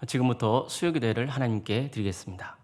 지금부터 수요기도회를 하나님께 드리겠습니다.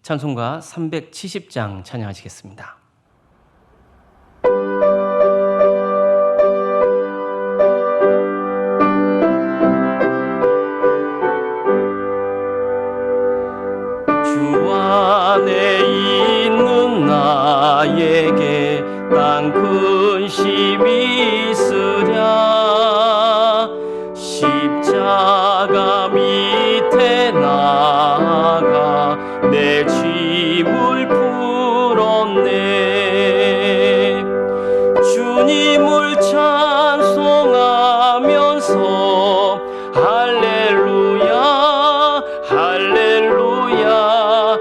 찬송가 370장 찬양하시겠습니다. 주 안에 있는 나에게 난 근심이 있으랴. 십자가 밑에 나아가 내 짐을 풀었네. 주님을 찬송하면서 할렐루야 할렐루야.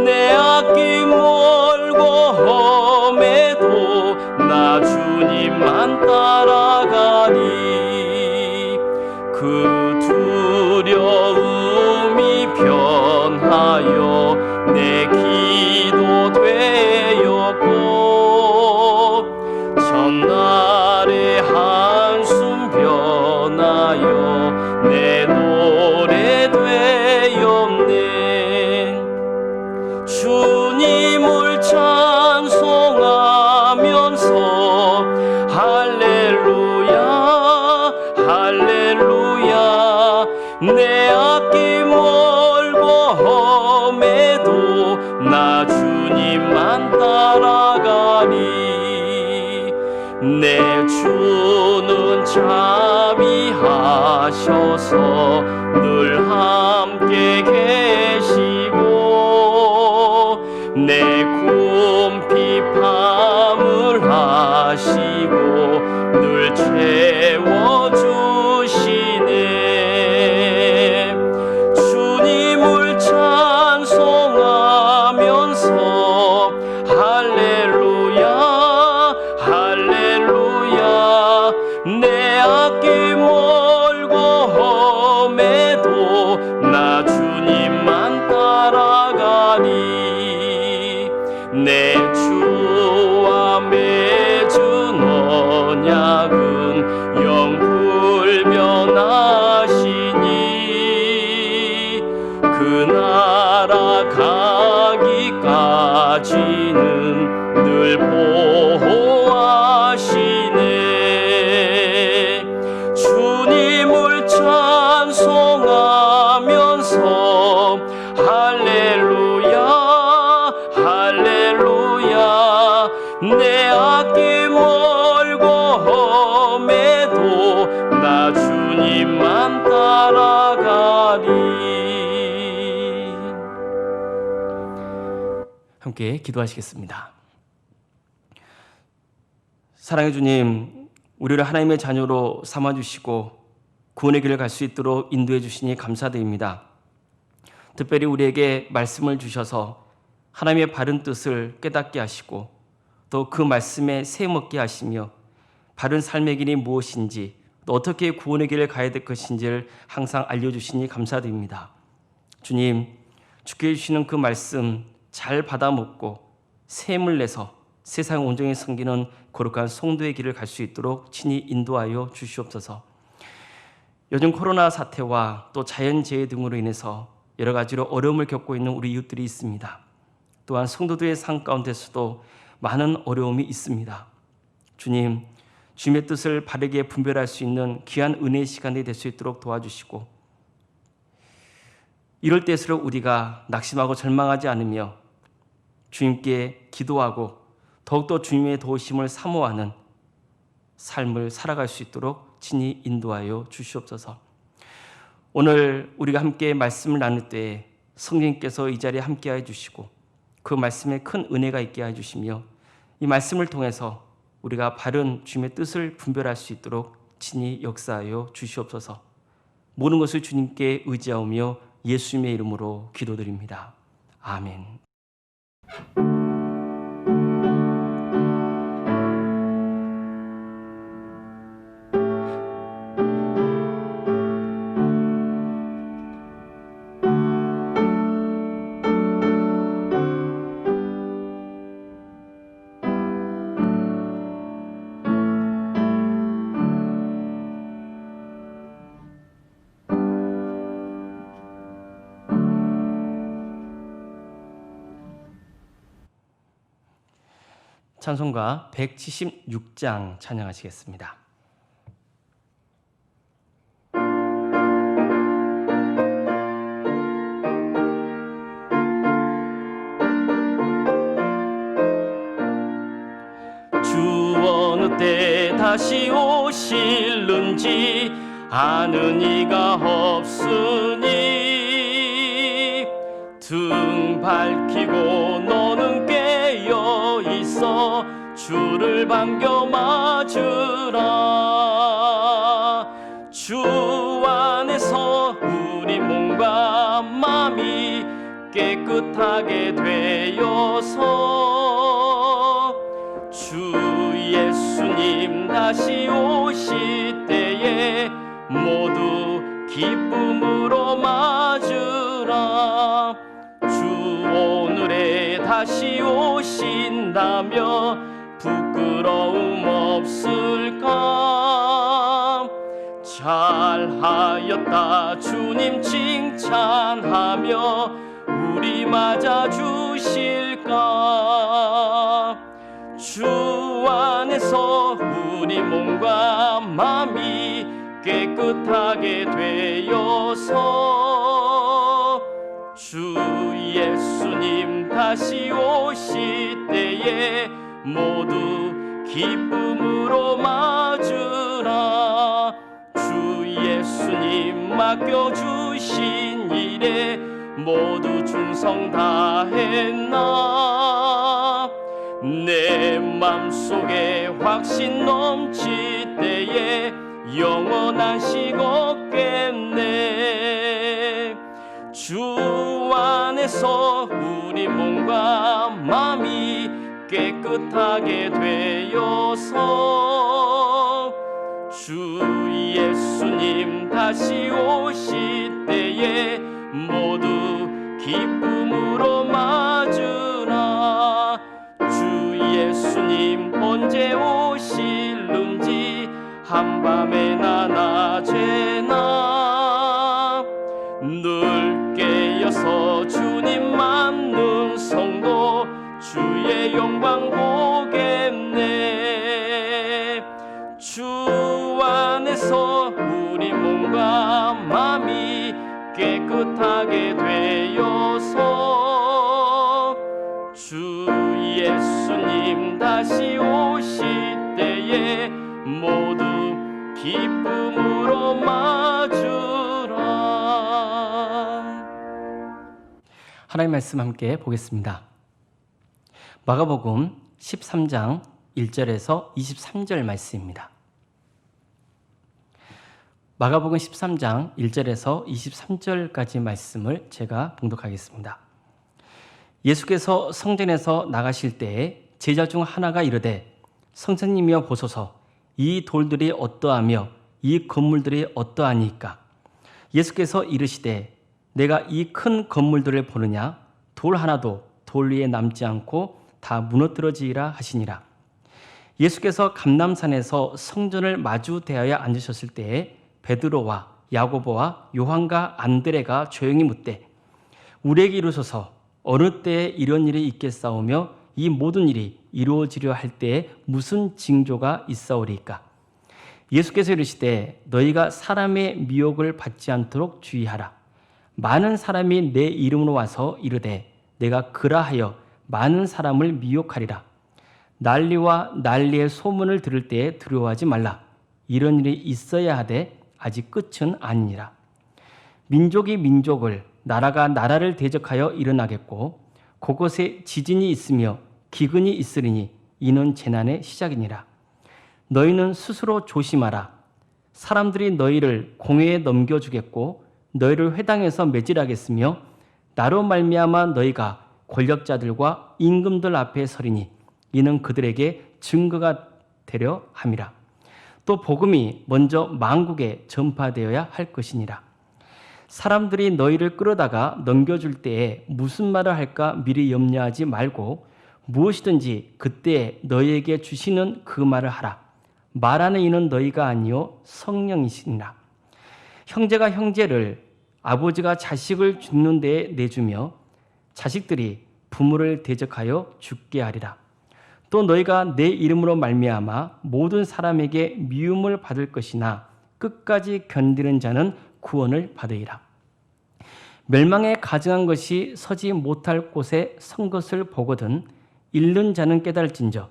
내 앞이 멀고 험해도 나 주님만 따라가니 그 두려움이 변하여 내 기도 되었고 전날의 한숨 변하여 내 노래 되었네. 주님을 찬송하면서 할렐루야 할렐루야. 내 앞이 멀고 험해도 나 주님만 따라가니 내 주는 자비하셔서 늘 함께 계시고 내 궁핍 화물하시고 늘 채워주시네. 주님을 찬송하면서 할렐루야 할렐루야. 내 앞이 멀고 험해도 나 주님만 따라가니 내 주와 맺은 언약은 영불변하시니 그 나라 가기까지는 늘 보호하시네. 주님을 찬송하면서 할렐루야 할렐루야. 내 앞이 멀고 험해도 나 주님만 따라가리. 함께 기도하시겠습니다. 사랑의 주님, 우리를 하나님의 자녀로 삼아주시고 구원의 길을 갈 수 있도록 인도해 주시니 감사드립니다. 특별히 우리에게 말씀을 주셔서 하나님의 바른 뜻을 깨닫게 하시고 또 그 말씀에 새먹게 하시며 바른 삶의 길이 무엇인지 또 어떻게 구원의 길을 가야 될 것인지를 항상 알려주시니 감사드립니다. 주님, 주께 주시는 그 말씀 잘 받아먹고 샘을 내서 세상 온전히 섬기는 거룩한 성도의 길을 갈 수 있도록 친히 인도하여 주시옵소서. 요즘 코로나 사태와 또 자연재해 등으로 인해서 여러 가지로 어려움을 겪고 있는 우리 이웃들이 있습니다. 또한 성도들의 삶 가운데서도 많은 어려움이 있습니다. 주님, 주님의 뜻을 바르게 분별할 수 있는 귀한 은혜의 시간이 될 수 있도록 도와주시고 이럴 때일수록 우리가 낙심하고 절망하지 않으며 주님께 기도하고 더욱더 주님의 도우심을 사모하는 삶을 살아갈 수 있도록 친히 인도하여 주시옵소서. 오늘 우리가 함께 말씀을 나눌 때에 성령님께서 이 자리에 함께해 주시고 그 말씀에 큰 은혜가 있게 해주시며 이 말씀을 통해서 우리가 바른 주님의 뜻을 분별할 수 있도록 친히 역사하여 주시옵소서. 모든 것을 주님께 의지하오며 예수님의 이름으로 기도드립니다. 아멘. 찬송가 176장 찬양하시겠습니다. 주 어느 때 다시 오실는지 아는 이가 없으니 등 밝히고 너는 깨어 있어 주를 반겨 맞으라. 주 안에서 우리 몸과 마음이 깨끗하게 되어서 주 예수님 다시 오실 때에 모두 기쁨으로 맞으라. 주 오늘에 다시 오신다며 부끄러움 없을까? 잘하였다 주님 칭찬하며 우리 맞아 주실까? 주 안에서 우리 몸과 마음이 깨끗하게 되어서 주 예수님 다시 오실 때에 모두 기쁨으로 맞으라. 주 예수님 맡겨주신 일에 모두 충성 다했나? 내 맘속에 확신 넘칠 때에 영원한 식 없겠네. 주 안에서 우리 몸과 마음이 깨끗하게 되어서 주 예수님 다시 오실 때에 모두 기쁨으로 맞으라. 주 예수님 언제 오실는지 한밤에나 낮에나 늘 깨어서 주님 맞는 성도 주의 영광 보겠네. 주 안에서 우리 몸과 마음이 깨끗하게 되어서 주 예수님 다시 오실 때에 모두 기쁨으로 맞으라. 하나님 말씀 함께 보겠습니다. 마가복음 13장 1절에서 23절 말씀입니다. 마가복음 13장 1절에서 23절까지 말씀을 제가 봉독하겠습니다. 예수께서 성전에서 나가실 때에 제자 중 하나가 이르되 선생님이여 보소서 이 돌들이 어떠하며 이 건물들이 어떠하니까? 예수께서 이르시되 내가 이 큰 건물들을 보느냐? 돌 하나도 돌 위에 남지 않고 다 무너뜨려지리라 하시니라. 예수께서 감람산에서 성전을 마주 대하여 앉으셨을 때에 베드로와 야고보와 요한과 안드레가 조용히 묻되 우리에게 이루소서 어느 때에 이런 일이 있겠사오며 이 모든 일이 이루어지려 할 때에 무슨 징조가 있사오리까? 예수께서 이르시되 너희가 사람의 미혹을 받지 않도록 주의하라. 많은 사람이 내 이름으로 와서 이르되 내가 그라하여 많은 사람을 미혹하리라. 난리와 난리의 소문을 들을 때에 두려워하지 말라. 이런 일이 있어야 하되 아직 끝은 아니니라. 민족이 민족을, 나라가 나라를 대적하여 일어나겠고 곳곳에 지진이 있으며 기근이 있으리니 이는 재난의 시작이니라. 너희는 스스로 조심하라. 사람들이 너희를 공회에 넘겨주겠고 너희를 회당에서 매질하겠으며 나로 말미암아 너희가 권력자들과 임금들 앞에 서리니 이는 그들에게 증거가 되려 함이라. 또 복음이 먼저 만국에 전파되어야 할 것이니라. 사람들이 너희를 끌어다가 넘겨줄 때에 무슨 말을 할까 미리 염려하지 말고 무엇이든지 그때에 너희에게 주시는 그 말을 하라. 말하는 이는 너희가 아니요 성령이시니라. 형제가 형제를, 아버지가 자식을 죽는 데에 내주며 자식들이 부모를 대적하여 죽게 하리라. 또 너희가 내 이름으로 말미암아 모든 사람에게 미움을 받을 것이나 끝까지 견디는 자는 구원을 받으리라. 멸망에 가증한 것이 서지 못할 곳에 선 것을 보거든 잃는 자는 깨달을진저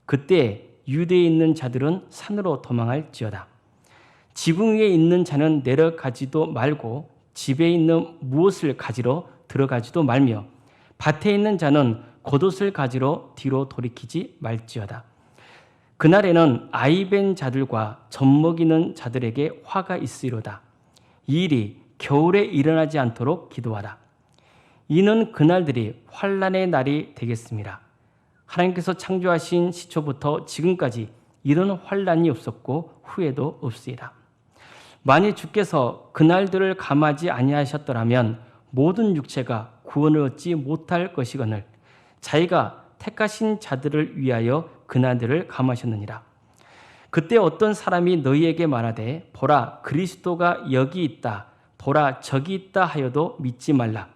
그때 유대에 있는 자들은 산으로 도망할지어다. 지붕 위에 있는 자는 내려가지도 말고 집에 있는 무엇을 가지러 들어가지도 말며 밭에 있는 자는 겉옷을 가지러 뒤로 돌이키지 말지어다. 그날에는 아이벤 자들과 젖먹이는 자들에게 화가 있으리로다. 이 일이 겨울에 일어나지 않도록 기도하라. 이는 그날들이 환난의 날이 되겠습니다. 하나님께서 창조하신 시초부터 지금까지 이런 환난이 없었고 후에도 없으리라. 만일 주께서 그날들을 감하지 아니하셨더라면 모든 육체가 구원을 얻지 못할 것이거늘 자기가 택하신 자들을 위하여 그날들을 감하셨느니라. 그때 어떤 사람이 너희에게 말하되 보라 그리스도가 여기 있다 보라 저기 있다 하여도 믿지 말라.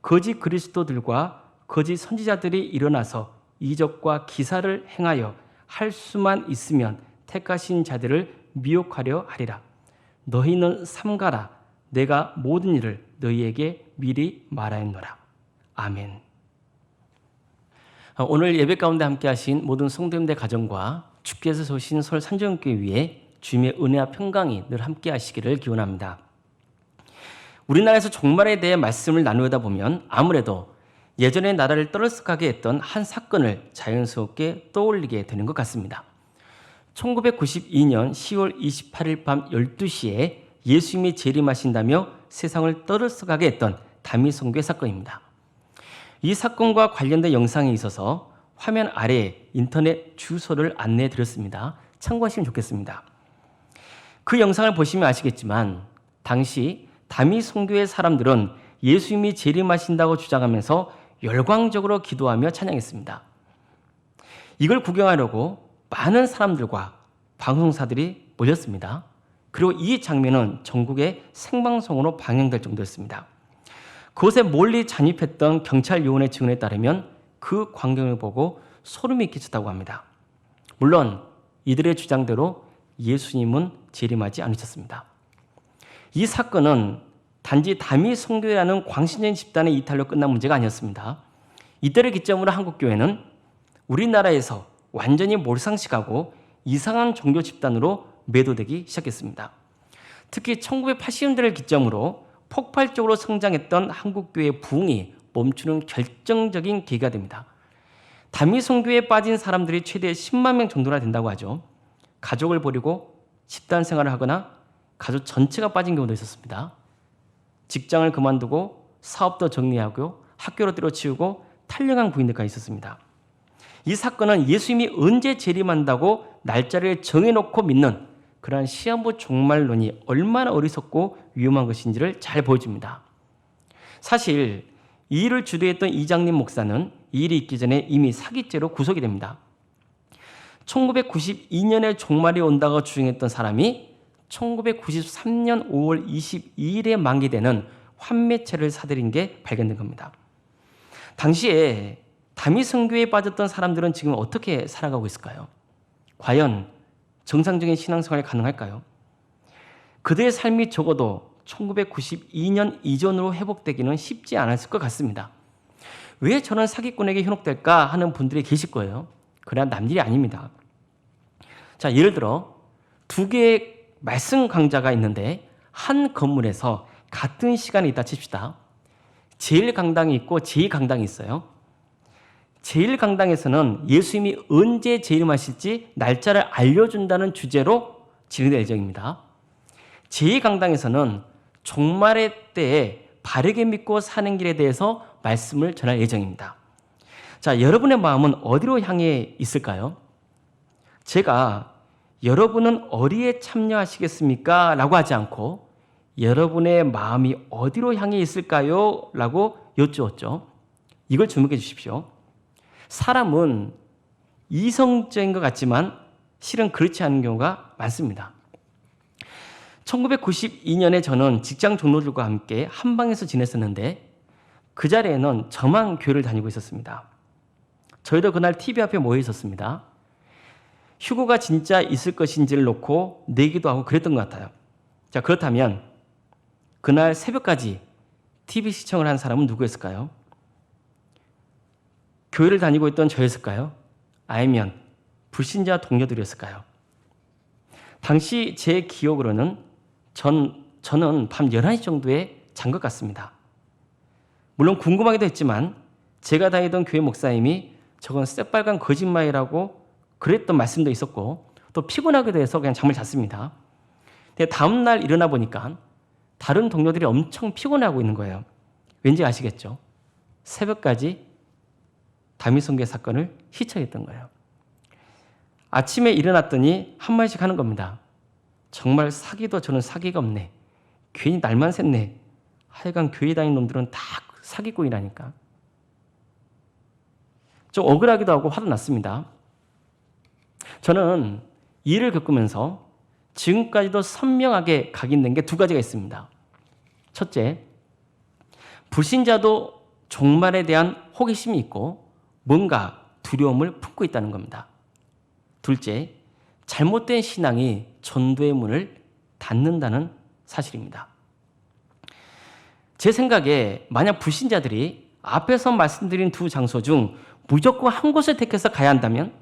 거짓 그리스도들과 거짓 선지자들이 일어나서 이적과 기사를 행하여 할 수만 있으면 택하신 자들을 미혹하려 하리라. 너희는 삼가라. 내가 모든 일을 너희에게 미리 말하였노라. 아멘. 오늘 예배 가운데 함께 하신 모든 성도님들 가정과 주께서 세우신 서울 산정교회 위에 주님의 은혜와 평강이 늘 함께 하시기를 기원합니다. 우리나라에서 종말에 대해 말씀을 나누다 보면 아무래도 예전의 나라를 떠들썩하게 했던 한 사건을 자연스럽게 떠올리게 되는 것 같습니다. 1992년 10월 28일 밤 12시에 예수님이 재림하신다며 세상을 떠들썩하게 했던 다미성교회 사건입니다. 이 사건과 관련된 영상이 있어서 화면 아래에 인터넷 주소를 안내해 드렸습니다. 참고하시면 좋겠습니다. 그 영상을 보시면 아시겠지만 당시 다미성교회 사람들은 예수님이 재림하신다고 주장하면서 열광적으로 기도하며 찬양했습니다. 이걸 구경하려고 많은 사람들과 방송사들이 몰렸습니다. 그리고 이 장면은 전국의 생방송으로 방영될 정도였습니다. 그곳에 몰리 잠입했던 경찰 요원의 증언에 따르면 그 광경을 보고 소름이 끼쳤다고 합니다. 물론 이들의 주장대로 예수님은 재림하지 않으셨습니다. 이 사건은 단지 다미성교회라는 광신전 집단의 이탈로 끝난 문제가 아니었습니다. 이때를 기점으로 한국교회는 우리나라에서 완전히 몰상식하고 이상한 종교 집단으로 매도되기 시작했습니다. 특히 1980년대를 기점으로 폭발적으로 성장했던 한국교회의 부흥이 멈추는 결정적인 계기가 됩니다. 다미성교회에 빠진 사람들이 최대 10만 명 정도나 된다고 하죠. 가족을 버리고 집단 생활을 하거나 가족 전체가 빠진 경우도 있었습니다. 직장을 그만두고 사업도 정리하고 학교로 때려치우고 탈영한 부인들까지 있었습니다. 이 사건은 예수님이 언제 재림한다고 날짜를 정해놓고 믿는 그러한 시한부 종말론이 얼마나 어리석고 위험한 것인지를 잘 보여줍니다. 사실 이 일을 주도했던 이장림 목사는 이 일이 있기 전에 이미 사기죄로 구속이 됩니다. 1992년에 종말이 온다고 주장했던 사람이 1993년 5월 22일에 만기되는 환매체를 사들인 게 발견된 겁니다. 당시에 다미성교회에 빠졌던 사람들은 지금 어떻게 살아가고 있을까요? 과연 정상적인 신앙생활이 가능할까요? 그들의 삶이 적어도 1992년 이전으로 회복되기는 쉽지 않았을 것 같습니다. 왜 저는 사기꾼에게 현혹될까 하는 분들이 계실 거예요. 그래야 남일이 아닙니다. 자, 예를 들어 두 개의 말씀 강좌가 있는데 한 건물에서 같은 시간에 있다 칩시다. 제1강당이 있고 제2강당이 있어요. 제1강당에서는 예수님이 언제 재림하실지 날짜를 알려준다는 주제로 진행될 예정입니다. 제2강당에서는 종말의 때에 바르게 믿고 사는 길에 대해서 말씀을 전할 예정입니다. 자, 여러분의 마음은 어디로 향해 있을까요? 제가 여러분은 어디에 참여하시겠습니까? 라고 하지 않고 여러분의 마음이 어디로 향해 있을까요? 라고 여쭈었죠. 이걸 주목해 주십시오. 사람은 이성적인 것 같지만 실은 그렇지 않은 경우가 많습니다. 1992년에 저는 직장 동료들과 함께 한방에서 지냈었는데 그 자리에는 저만 교회를 다니고 있었습니다. 저희도 그날 TV 앞에 모여 있었습니다. 휴고가 진짜 있을 것인지를 놓고 내기도 하고 그랬던 것 같아요. 자, 그렇다면 그날 새벽까지 TV 시청을 한 사람은 누구였을까요? 교회를 다니고 있던 저였을까요? 아니면 불신자 동료들이었을까요? 당시 제 기억으로는 저는 밤 11시 정도에 잔 것 같습니다. 물론 궁금하기도 했지만 제가 다니던 교회 목사님이 저건 새빨간 거짓말이라고 그랬던 말씀도 있었고 또 피곤하기도 해서 그냥 잠을 잤습니다. 근데 다음 날 일어나 보니까 다른 동료들이 엄청 피곤해하고 있는 거예요. 왠지 아시겠죠? 새벽까지 다미성계 사건을 휘청했던 거예요. 아침에 일어났더니 한마디씩 하는 겁니다. 정말 사기도 저는 사기가 없네. 괜히 날만 샜네. 하여간 교회 다니는 놈들은 다 사기꾼이라니까. 좀 억울하기도 하고 화도 났습니다. 저는 이 일을 겪으면서 지금까지도 선명하게 각인된 게 두 가지가 있습니다. 첫째, 불신자도 종말에 대한 호기심이 있고 뭔가 두려움을 품고 있다는 겁니다. 둘째, 잘못된 신앙이 전도의 문을 닫는다는 사실입니다. 제 생각에 만약 불신자들이 앞에서 말씀드린 두 장소 중 무조건 한 곳을 택해서 가야 한다면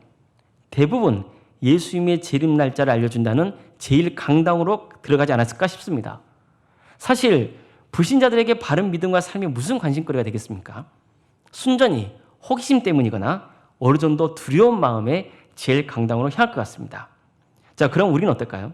대부분 예수님의 재림 날짜를 알려준다는 제1강당으로 들어가지 않았을까 싶습니다. 사실 불신자들에게 바른 믿음과 삶이 무슨 관심거리가 되겠습니까? 순전히 호기심 때문이거나 어느 정도 두려운 마음에 제1강당으로 향할 것 같습니다. 자, 그럼 우리는 어떨까요?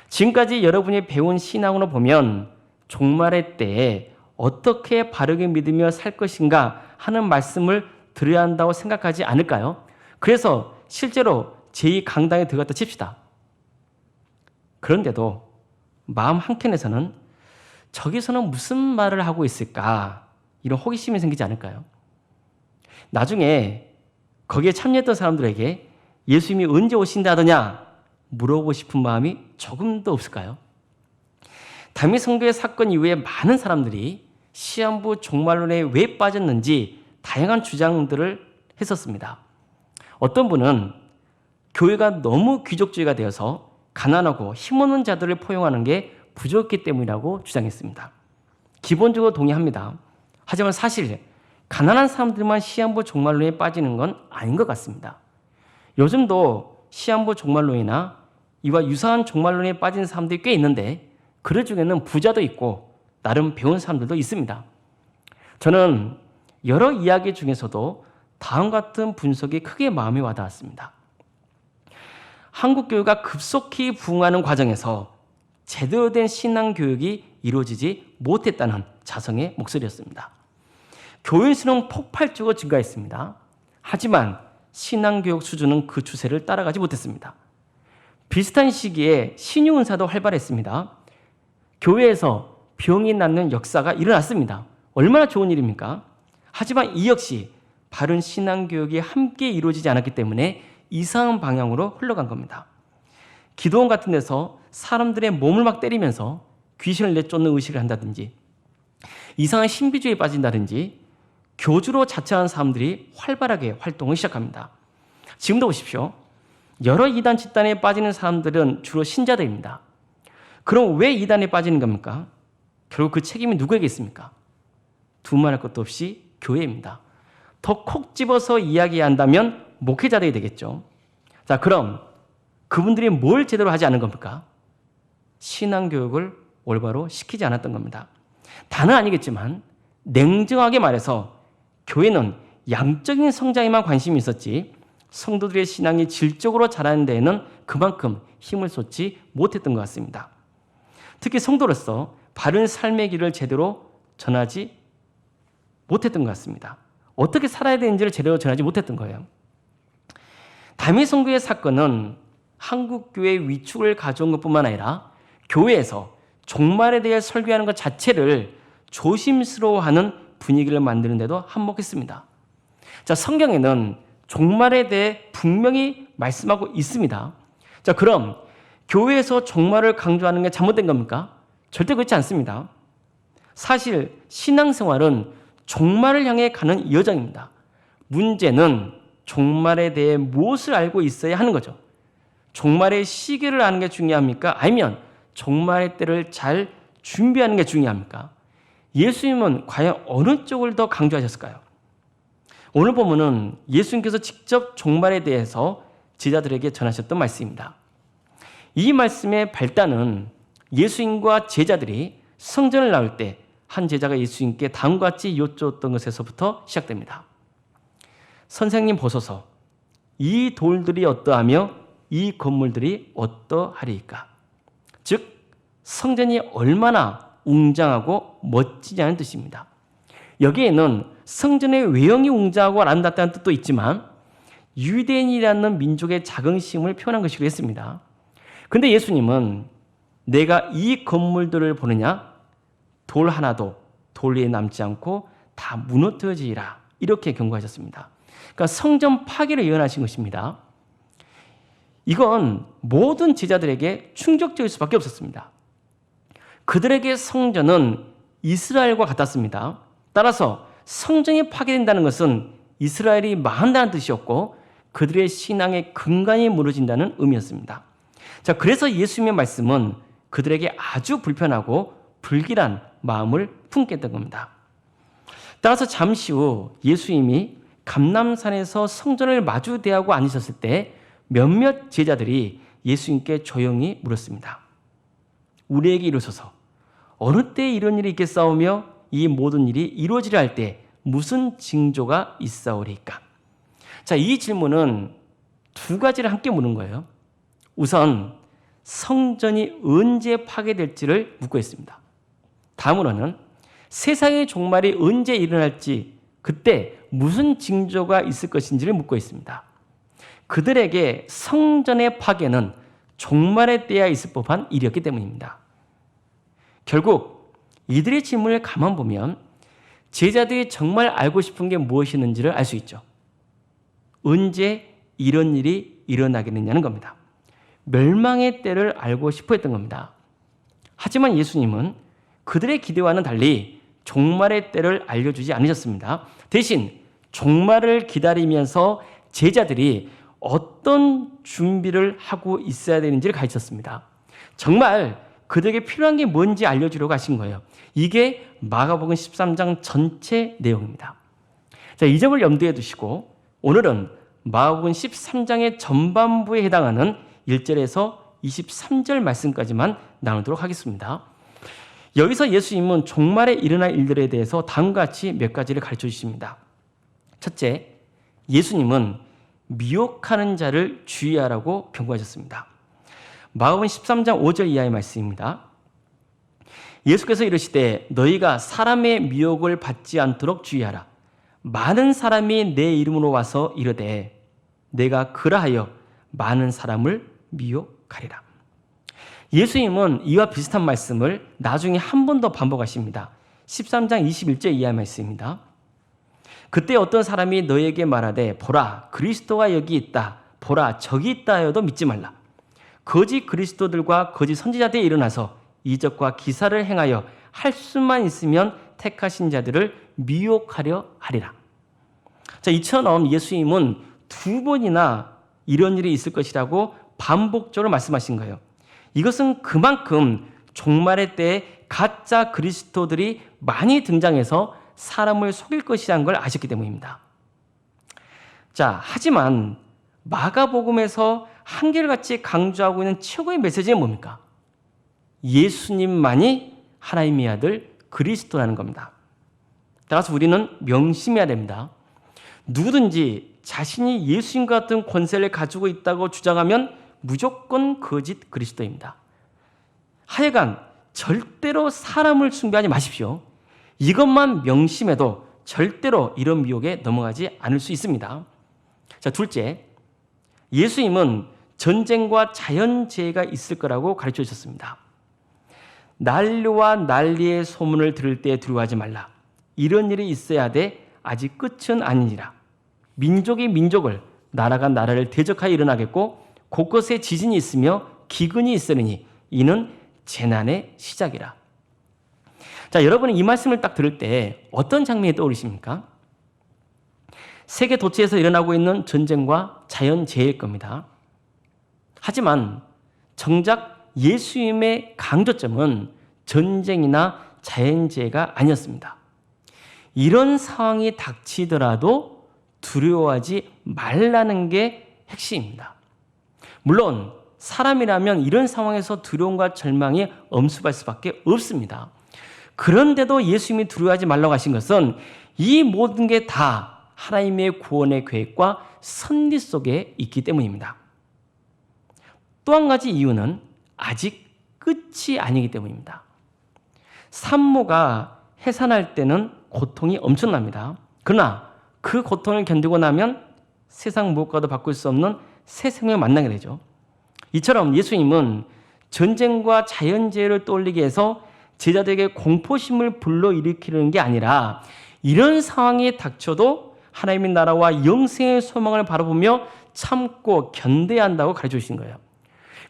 지금까지 여러분이 배운 신앙으로 보면 종말의 때에 어떻게 바르게 믿으며 살 것인가 하는 말씀을 드려야 한다고 생각하지 않을까요? 그래서 실제로 제2강당에 들어갔다 칩시다. 그런데도 마음 한켠에서는 저기서는 무슨 말을 하고 있을까? 이런 호기심이 생기지 않을까요? 나중에 거기에 참여했던 사람들에게 예수님이 언제 오신다더냐 물어보고 싶은 마음이 조금도 없을까요? 다미성교회 사건 이후에 많은 사람들이 시한부 종말론에 왜 빠졌는지 다양한 주장들을 했었습니다. 어떤 분은 교회가 너무 귀족주의가 되어서 가난하고 힘없는 자들을 포용하는 게 부족했기 때문이라고 주장했습니다. 기본적으로 동의합니다. 하지만 사실 가난한 사람들만 시한부 종말론에 빠지는 건 아닌 것 같습니다. 요즘도 시한부 종말론이나 이와 유사한 종말론에 빠진 사람들이 꽤 있는데 그 중에는 부자도 있고 나름 배운 사람들도 있습니다. 저는 여러 이야기 중에서도 다음 같은 분석이 크게 마음에 와닿았습니다. 한국 교회가 급속히 부흥하는 과정에서 제대로 된 신앙 교육이 이루어지지 못했다는 자성의 목소리였습니다. 교인 수는 폭발적으로 증가했습니다. 하지만 신앙 교육 수준은 그 추세를 따라가지 못했습니다. 비슷한 시기에 신유 은사도 활발했습니다. 교회에서 병이 낫는 역사가 일어났습니다. 얼마나 좋은 일입니까? 하지만 이 역시 바른 신앙 교육이 함께 이루어지지 않았기 때문에 이상한 방향으로 흘러간 겁니다. 기도원 같은 데서 사람들의 몸을 막 때리면서 귀신을 내쫓는 의식을 한다든지 이상한 신비주의에 빠진다든지 교주로 자처하는 사람들이 활발하게 활동을 시작합니다. 지금도 보십시오. 여러 이단 집단에 빠지는 사람들은 주로 신자들입니다. 그럼 왜 이단에 빠지는 겁니까? 결국 그 책임이 누구에게 있습니까? 두말할 것도 없이 교회입니다. 더 콕 집어서 이야기한다면 목회자들이 되겠죠. 자, 그럼 그분들이 뭘 제대로 하지 않은 겁니까? 신앙교육을 올바로 시키지 않았던 겁니다. 다는 아니겠지만 냉정하게 말해서 교회는 양적인 성장에만 관심이 있었지 성도들의 신앙이 질적으로 자라는 데에는 그만큼 힘을 쏟지 못했던 것 같습니다. 특히 성도로서 바른 삶의 길을 제대로 전하지 못했던 것 같습니다. 어떻게 살아야 되는지를 제대로 전하지 못했던 거예요. 다미 선교의 사건은 한국교회의 위축을 가져온 것뿐만 아니라 교회에서 종말에 대해 설교하는 것 자체를 조심스러워하는 분위기를 만드는 데도 한몫했습니다. 자, 성경에는 종말에 대해 분명히 말씀하고 있습니다. 자, 그럼 교회에서 종말을 강조하는 게 잘못된 겁니까? 절대 그렇지 않습니다. 사실 신앙생활은 종말을 향해 가는 여정입니다. 문제는 종말에 대해 무엇을 알고 있어야 하는 거죠. 종말의 시기를 아는 게 중요합니까? 아니면 종말의 때를 잘 준비하는 게 중요합니까? 예수님은 과연 어느 쪽을 더 강조하셨을까요? 오늘 본문은 예수님께서 직접 종말에 대해서 제자들에게 전하셨던 말씀입니다. 이 말씀의 발단은 예수님과 제자들이 성전을 나올 때 한 제자가 예수님께 다음과 같이 여쭈었던 것에서부터 시작됩니다. 선생님 보소서, 이 돌들이 어떠하며 이 건물들이 어떠하리이까? 즉 성전이 얼마나 웅장하고 멋지냐는 뜻입니다. 여기에는 성전의 외형이 웅장하고 아름답다는 뜻도 있지만 유대인이라는 민족의 자긍심을 표현한 것이기도 했습니다. 그런데 예수님은 내가 이 건물들을 보느냐? 돌 하나도 돌 위에 남지 않고 다 무너뜨려지리라, 이렇게 경고하셨습니다. 그러니까 성전 파괴를 예언하신 것입니다. 이건 모든 제자들에게 충격적일 수밖에 없었습니다. 그들에게 성전은 이스라엘과 같았습니다. 따라서 성전이 파괴된다는 것은 이스라엘이 망한다는 뜻이었고 그들의 신앙의 근간이 무너진다는 의미였습니다. 자, 그래서 예수님의 말씀은 그들에게 아주 불편하고 불길한 마음을 품게 했던 겁니다. 따라서 잠시 후 예수님이 감람산에서 성전을 마주 대하고 앉으셨을 때 몇몇 제자들이 예수님께 조용히 물었습니다. 우리에게 이르소서, 어느 때 이런 일이 있겠사오며 이 모든 일이 이루어지려 할 때 무슨 징조가 있사오리까? 자, 이 질문은 두 가지를 함께 묻는 거예요. 우선 성전이 언제 파괴될지를 묻고 있습니다. 다음으로는 세상의 종말이 언제 일어날지, 그때 무슨 징조가 있을 것인지를 묻고 있습니다. 그들에게 성전의 파괴는 종말의 때야 있을 법한 일이었기 때문입니다. 결국 이들의 질문을 가만 보면 제자들이 정말 알고 싶은 게 무엇이었는지를 알 수 있죠. 언제 이런 일이 일어나겠느냐는 겁니다. 멸망의 때를 알고 싶어 했던 겁니다. 하지만 예수님은 그들의 기대와는 달리 종말의 때를 알려주지 않으셨습니다. 대신 종말을 기다리면서 제자들이 어떤 준비를 하고 있어야 되는지를 가르쳤습니다. 정말 그들에게 필요한 게 뭔지 알려주려고 하신 거예요. 이게 마가복음 13장 전체 내용입니다. 자, 이 점을 염두에 두시고 오늘은 마가복음 13장의 전반부에 해당하는 1절에서 23절 말씀까지만 나누도록 하겠습니다. 여기서 예수님은 종말에 일어날 일들에 대해서 다음과 같이 몇 가지를 가르쳐 주십니다. 첫째, 예수님은 미혹하는 자를 주의하라고 경고하셨습니다. 마가복음 13장 5절 이하의 말씀입니다. 예수께서 이르시되 너희가 사람의 미혹을 받지 않도록 주의하라. 많은 사람이 내 이름으로 와서 이르되 내가 그라하여 많은 사람을 미혹하리라. 예수님은 이와 비슷한 말씀을 나중에 한 번 더 반복하십니다. 13장 21절 이하의 말씀입니다. 그때 어떤 사람이 너에게 말하되 보라 그리스도가 여기 있다, 보라 저기 있다 하여도 믿지 말라. 거짓 그리스도들과 거짓 선지자들이 일어나서 이적과 기사를 행하여 할 수만 있으면 택하신 자들을 미혹하려 하리라. 자, 이처럼 예수님은 두 번이나 이런 일이 있을 것이라고 반복적으로 말씀하신 거예요. 이것은 그만큼 종말의 때에 가짜 그리스도들이 많이 등장해서 사람을 속일 것이라는 걸 아셨기 때문입니다. 자, 하지만 마가복음에서 한결같이 강조하고 있는 최고의 메시지는 뭡니까? 예수님만이 하나님의 아들 그리스도라는 겁니다. 따라서 우리는 명심해야 됩니다. 누구든지 자신이 예수님 같은 권세를 가지고 있다고 주장하면 무조건 거짓 그리스도입니다. 하여간 절대로 사람을 숭배하지 마십시오. 이것만 명심해도 절대로 이런 미혹에 넘어가지 않을 수 있습니다. 자, 둘째, 예수님은 전쟁과 자연재해가 있을 거라고 가르쳐 주셨습니다. 난리와 난리의 소문을 들을 때 두려워하지 말라. 이런 일이 있어야 돼. 아직 끝은 아니니라. 민족이 민족을, 나라가 나라를 대적하여 일어나겠고 곳곳에 지진이 있으며 기근이 있으니 이는 재난의 시작이라. 자, 여러분은 이 말씀을 딱 들을 때 어떤 장면이 떠오르십니까? 세계 도처에서 일어나고 있는 전쟁과 자연재해일 겁니다. 하지만 정작 예수님의 강조점은 전쟁이나 자연재해가 아니었습니다. 이런 상황이 닥치더라도 두려워하지 말라는 게 핵심입니다. 물론 사람이라면 이런 상황에서 두려움과 절망이 엄습할 수밖에 없습니다. 그런데도 예수님이 두려워하지 말라고 하신 것은 이 모든 게 다 하나님의 구원의 계획과 섭리 속에 있기 때문입니다. 또 한 가지 이유는 아직 끝이 아니기 때문입니다. 산모가 해산할 때는 고통이 엄청납니다. 그러나 그 고통을 견디고 나면 세상 무엇과도 바꿀 수 없는 새 생명을 만나게 되죠. 이처럼 예수님은 전쟁과 자연재해를 떠올리기 위해서 제자들에게 공포심을 불러일으키는 게 아니라 이런 상황이 닥쳐도 하나님의 나라와 영생의 소망을 바라보며 참고 견뎌야 한다고 가르쳐 주신 거예요.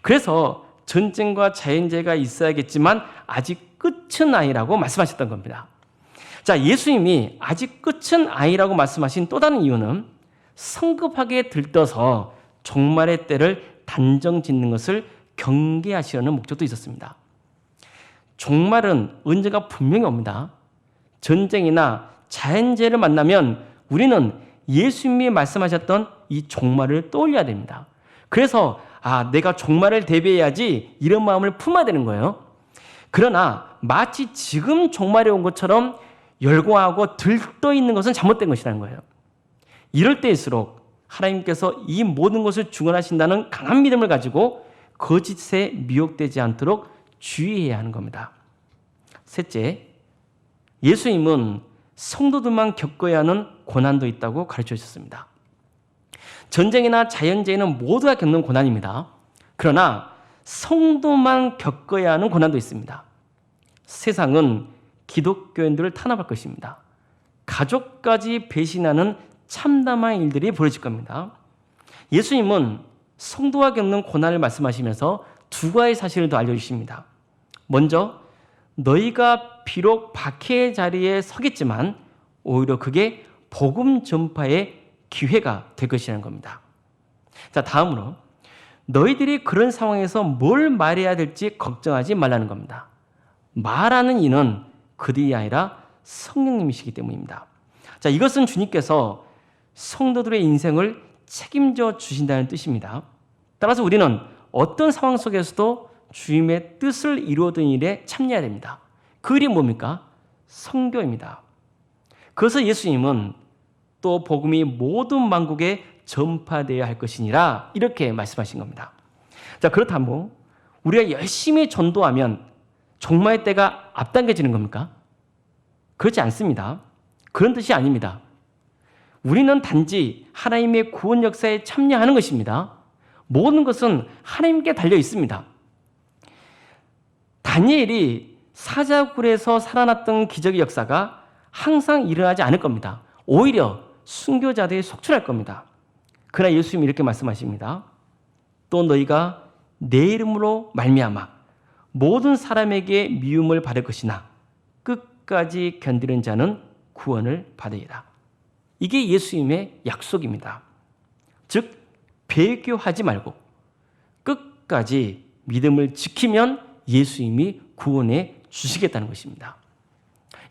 그래서 전쟁과 자연재해가 있어야겠지만 아직 끝은 아니라고 말씀하셨던 겁니다. 자, 예수님이 아직 끝은 아니라고 말씀하신 또 다른 이유는 성급하게 들떠서 종말의 때를 단정 짓는 것을 경계하시려는 목적도 있었습니다. 종말은 언제가 분명히 옵니다. 전쟁이나 자연재해를 만나면 우리는 예수님이 말씀하셨던 이 종말을 떠올려야 됩니다. 그래서 내가 종말을 대비해야지 이런 마음을 품어야 되는 거예요. 그러나 마치 지금 종말이 온 것처럼 열광하고 들떠 있는 것은 잘못된 것이라는 거예요. 이럴 때일수록 하나님께서 이 모든 것을 주관하신다는 강한 믿음을 가지고 거짓에 미혹되지 않도록 주의해야 하는 겁니다. 셋째, 예수님은 성도들만 겪어야 하는 고난도 있다고 가르쳐 주셨습니다. 전쟁이나 자연재해는 모두가 겪는 고난입니다. 그러나 성도만 겪어야 하는 고난도 있습니다. 세상은 기독교인들을 탄압할 것입니다. 가족까지 배신하는 참담한 일들이 벌어질 겁니다. 예수님은 성도가 겪는 고난을 말씀하시면서 두 가지 사실을 더 알려주십니다. 먼저 너희가 비록 박해의 자리에 서겠지만 오히려 그게 복음 전파의 기회가 될 것이라는 겁니다. 자, 다음으로 너희들이 그런 상황에서 뭘 말해야 될지 걱정하지 말라는 겁니다. 말하는 이는 그들이 아니라 성령님이시기 때문입니다. 자, 이것은 주님께서 성도들의 인생을 책임져 주신다는 뜻입니다. 따라서 우리는 어떤 상황 속에서도 주님의 뜻을 이루어든 일에 참여해야 됩니다. 그 일이 뭡니까? 선교입니다. 그래서 예수님은 또 복음이 모든 만국에 전파되어야 할 것이니라 이렇게 말씀하신 겁니다. 자, 그렇다면 우리가 열심히 전도하면 종말의 때가 앞당겨지는 겁니까? 그렇지 않습니다. 그런 뜻이 아닙니다. 우리는 단지 하나님의 구원 역사에 참여하는 것입니다. 모든 것은 하나님께 달려 있습니다. 다니엘이 사자굴에서 살아났던 기적의 역사가 항상 일어나지 않을 겁니다. 오히려 순교자들이 속출할 겁니다. 그러나 예수님이 이렇게 말씀하십니다. 또 너희가 내 이름으로 말미암아 모든 사람에게 미움을 받을 것이나 끝까지 견디는 자는 구원을 받으리라. 이게 예수님의 약속입니다. 즉 배교하지 말고 끝까지 믿음을 지키면 예수님이 구원해 주시겠다는 것입니다.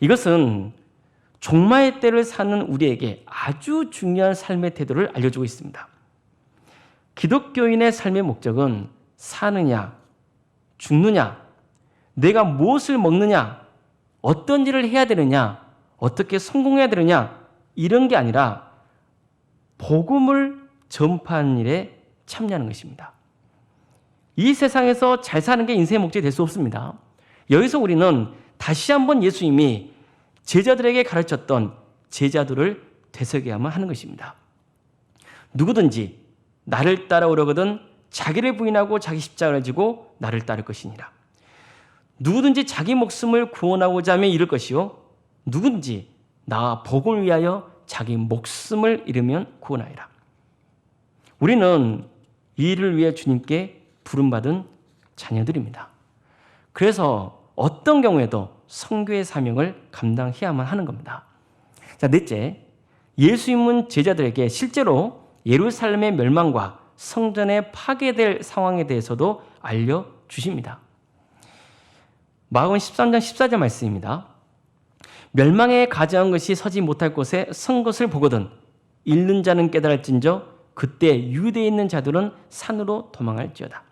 이것은 종말의 때를 사는 우리에게 아주 중요한 삶의 태도를 알려주고 있습니다. 기독교인의 삶의 목적은 사느냐, 죽느냐, 내가 무엇을 먹느냐, 어떤 일을 해야 되느냐, 어떻게 성공해야 되느냐, 이런 게 아니라 복음을 전파하는 일에 참여하는 것입니다. 이 세상에서 잘 사는 게 인생의 목적이 될 수 없습니다. 여기서 우리는 다시 한번 예수님이 제자들에게 가르쳤던 제자들을 되새겨야만 하는 것입니다. 누구든지 나를 따라오려거든 자기를 부인하고 자기 십자가를 지고 나를 따를 것이니라. 누구든지 자기 목숨을 구원하고자 하면 잃을 것이요 누구든지 나와 복음을 위하여 자기 목숨을 잃으면 구원하리라. 우리는 이 일을 위해 주님께 부름받은 자녀들입니다. 그래서 어떤 경우에도 선교의 사명을 감당해야만 하는 겁니다. 자, 넷째, 예수님은 제자들에게 실제로 예루살렘의 멸망과 성전의 파괴될 상황에 대해서도 알려주십니다. 마가복음 13장 14절 말씀입니다. 멸망에 가져간 것이 서지 못할 곳에 선 것을 보거든 읽는 자는 깨달을진저 그때 유대에 있는 자들은 산으로 도망할지어다.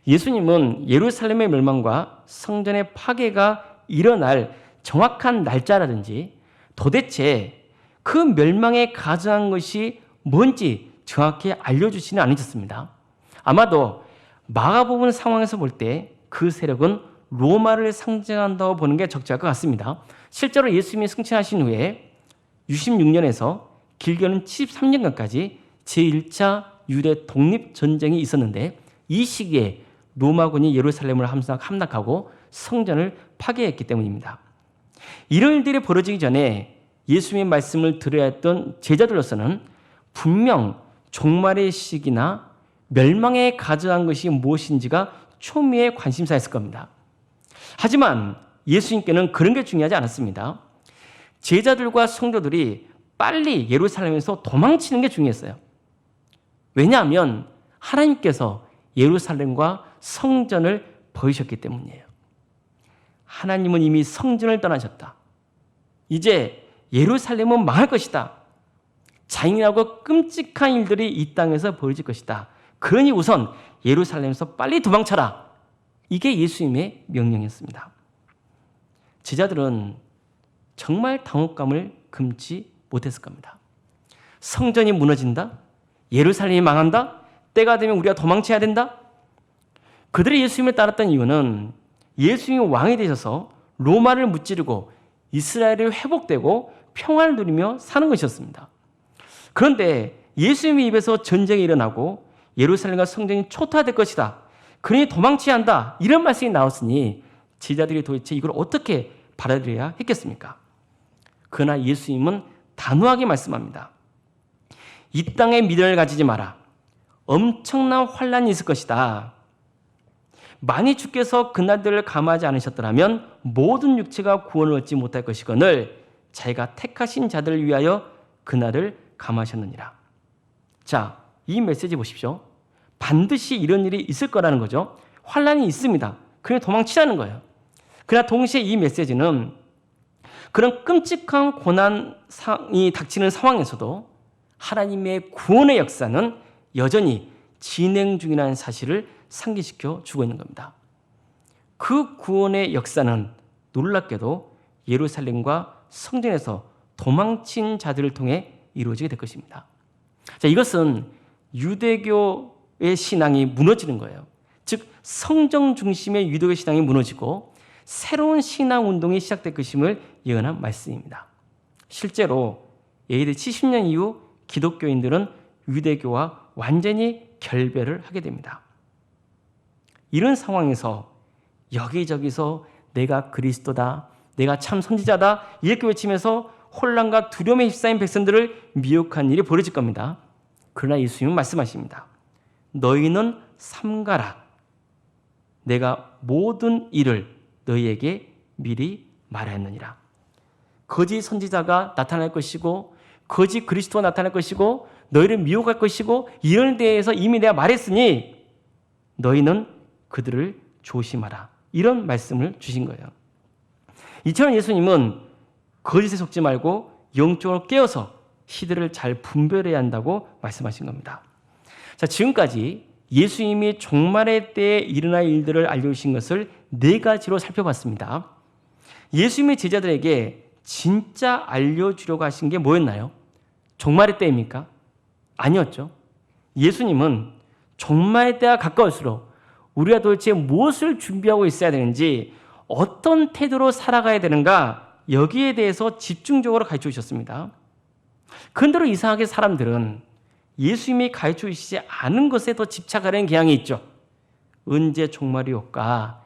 예수님은 예루살렘의 멸망과 성전의 파괴가 일어날 정확한 날짜라든지 도대체 그 멸망에 가져간 것이 뭔지 정확히 알려주지는 않으셨습니다. 아마도 마가복음 상황에서 볼 때 그 세력은 로마를 상징한다고 보는 게 적절할 것 같습니다. 실제로 예수님이 승천하신 후에 66년에서 길게는 73년간까지 제1차 유대 독립전쟁이 있었는데 이 시기에 로마군이 예루살렘을 함락하고 성전을 파괴했기 때문입니다. 이런 일들이 벌어지기 전에 예수님의 말씀을 들어야 했던 제자들로서는 분명 종말의 시기나 멸망에 가져간 것이 무엇인지가 초미의 관심사였을 겁니다. 하지만 예수님께는 그런 게 중요하지 않았습니다. 제자들과 성도들이 빨리 예루살렘에서 도망치는 게 중요했어요. 왜냐하면 하나님께서 예루살렘과 성전을 버리셨기 때문이에요. 하나님은 이미 성전을 떠나셨다. 이제 예루살렘은 망할 것이다. 잔인하고 끔찍한 일들이 이 땅에서 벌어질 것이다. 그러니 우선 예루살렘에서 빨리 도망쳐라. 이게 예수님의 명령이었습니다. 제자들은 정말 당혹감을 금치 못했을 겁니다. 성전이 무너진다? 예루살렘이 망한다? 때가 되면 우리가 도망쳐야 된다? 그들이 예수님을 따랐던 이유는 예수님이 왕이 되셔서 로마를 무찌르고 이스라엘이 회복되고 평화를 누리며 사는 것이었습니다. 그런데 예수님의 입에서 전쟁이 일어나고 예루살렘과 성전이 초토화될 것이다. 그러니 도망쳐야 한다. 이런 말씀이 나왔으니 제자들이 도대체 이걸 어떻게 받아들여야 했겠습니까? 그러나 예수님은 단호하게 말씀합니다. 이 땅에 미련을 가지지 마라. 엄청난 환난이 있을 것이다. 만일 주께서 그날들을 감하지 않으셨더라면 모든 육체가 구원을 얻지 못할 것이거늘 자기가 택하신 자들을 위하여 그날을 감하셨느니라. 자, 이 메시지 보십시오. 반드시 이런 일이 있을 거라는 거죠. 환난이 있습니다. 그냥 도망치라는 거예요. 그러나 동시에 이 메시지는 그런 끔찍한 고난이 닥치는 상황에서도 하나님의 구원의 역사는 여전히 진행 중이라는 사실을 상기시켜 주고 있는 겁니다. 그 구원의 역사는 놀랍게도 예루살렘과 성전에서 도망친 자들을 통해 이루어지게 될 것입니다. 자, 이것은 유대교의 신앙이 무너지는 거예요. 즉 성전 중심의 유대교 신앙이 무너지고 새로운 신앙 운동이 시작될 것임을 예언한 말씀입니다. 실제로 AD 70년 이후 기독교인들은 유대교와 완전히 결별을 하게 됩니다. 이런 상황에서 여기저기서 내가 그리스도다, 내가 참 선지자다 이렇게 외치면서 혼란과 두려움에 휩싸인 백성들을 미혹한 일이 벌어질 겁니다. 그러나 예수님은 말씀하십니다. 너희는 삼가라. 내가 모든 일을 너희에게 미리 말하였느니라. 거짓 선지자가 나타날 것이고 거짓 그리스도가 나타날 것이고 너희를 미혹할 것이고 이런 데에서 이미 내가 말했으니 너희는 그들을 조심하라. 이런 말씀을 주신 거예요. 이처럼 예수님은 거짓에 속지 말고 영적으로 깨어서 시대를 잘 분별해야 한다고 말씀하신 겁니다. 자, 지금까지 예수님이 종말의 때에 일어날 일들을 알려주신 것을 네 가지로 살펴봤습니다. 예수님의 제자들에게 진짜 알려주려고 하신 게 뭐였나요? 종말의 때입니까? 아니었죠. 예수님은 종말의 때가 가까울수록 우리가 도대체 무엇을 준비하고 있어야 되는지, 어떤 태도로 살아가야 되는가, 여기에 대해서 집중적으로 가르쳐 주셨습니다. 그런데로 이상하게 사람들은 예수님이 가르쳐 주시지 않은 것에 더 집착하려는 경향이 있죠. 언제 종말이 올까?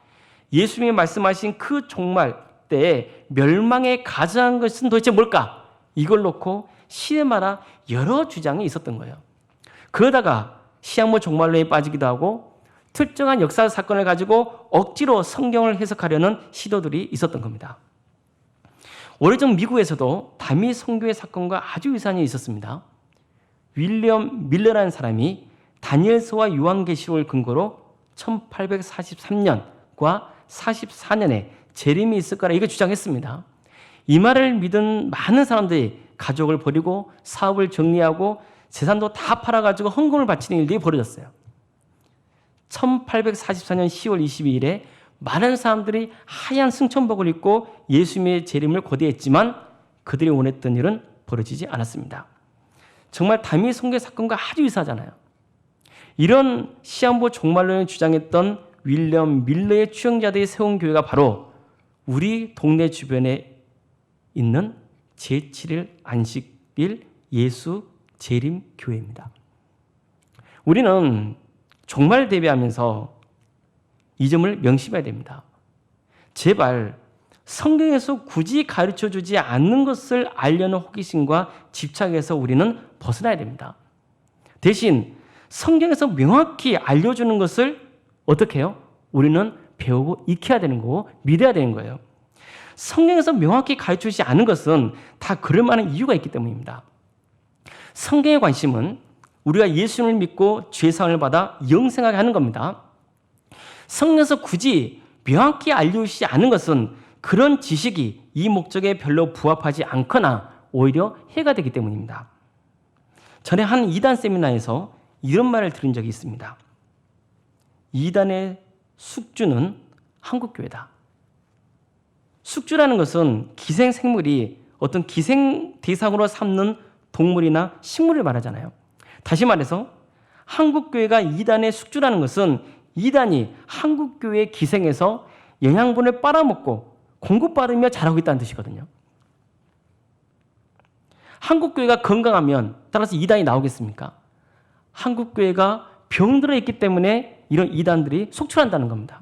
예수님이 말씀하신 그 종말 때에 멸망에 가져간 것은 도대체 뭘까? 이걸 놓고 시대마다 여러 주장이 있었던 거예요. 그러다가 시한부 종말론에 빠지기도 하고 특정한 역사 사건을 가지고 억지로 성경을 해석하려는 시도들이 있었던 겁니다. 오래전 미국에서도 다미 선교의 사건과 아주 유사한 일이 있었습니다. 윌리엄 밀러라는 사람이 다니엘서와 요한계시록을 근거로 1843년과 44년에 재림이 있을 거라 이걸 주장했습니다. 이 말을 믿은 많은 사람들이 가족을 버리고 사업을 정리하고 재산도 다 팔아가지고 헌금을 바치는 일들이 벌어졌어요. 1844년 10월 22일에 많은 사람들이 하얀 승천복을 입고 예수님의 재림을 고대했지만 그들이 원했던 일은 벌어지지 않았습니다. 정말 다미 선교 사건과 아주 유사하잖아요. 이런 시한부 종말론을 주장했던 윌리엄 밀러의 추종자들이 세운 교회가 바로 우리 동네 주변에 있는 제7일 안식일 예수 재림 교회입니다. 우리는 종말 대비하면서 이 점을 명심해야 됩니다. 제발 성경에서 굳이 가르쳐주지 않는 것을 알려는 호기심과 집착에서 우리는 벗어나야 됩니다. 대신 성경에서 명확히 알려주는 것을 어떻게 해요? 우리는 배우고 익혀야 되는 거고 믿어야 되는 거예요. 성경에서 명확히 가르쳐주지 않은 것은 다 그럴 만한 이유가 있기 때문입니다. 성경의 관심은 우리가 예수님을 믿고 죄사함을 받아 영생하게 하는 겁니다. 성경에서 굳이 명확히 알려주시지 않은 것은 그런 지식이 이 목적에 별로 부합하지 않거나 오히려 해가 되기 때문입니다. 전에 한 이단 세미나에서 이런 말을 들은 적이 있습니다. 이단의 숙주는 한국교회다. 숙주라는 것은 기생생물이 어떤 기생 대상으로 삼는 동물이나 식물을 말하잖아요. 다시 말해서 한국교회가 이단의 숙주라는 것은 이단이 한국교회의 기생에서 영양분을 빨아먹고 공급받으며 자라고 있다는 뜻이거든요. 한국교회가 건강하면 따라서 이단이 나오겠습니까? 한국교회가 병들어 있기 때문에 이런 이단들이 속출한다는 겁니다.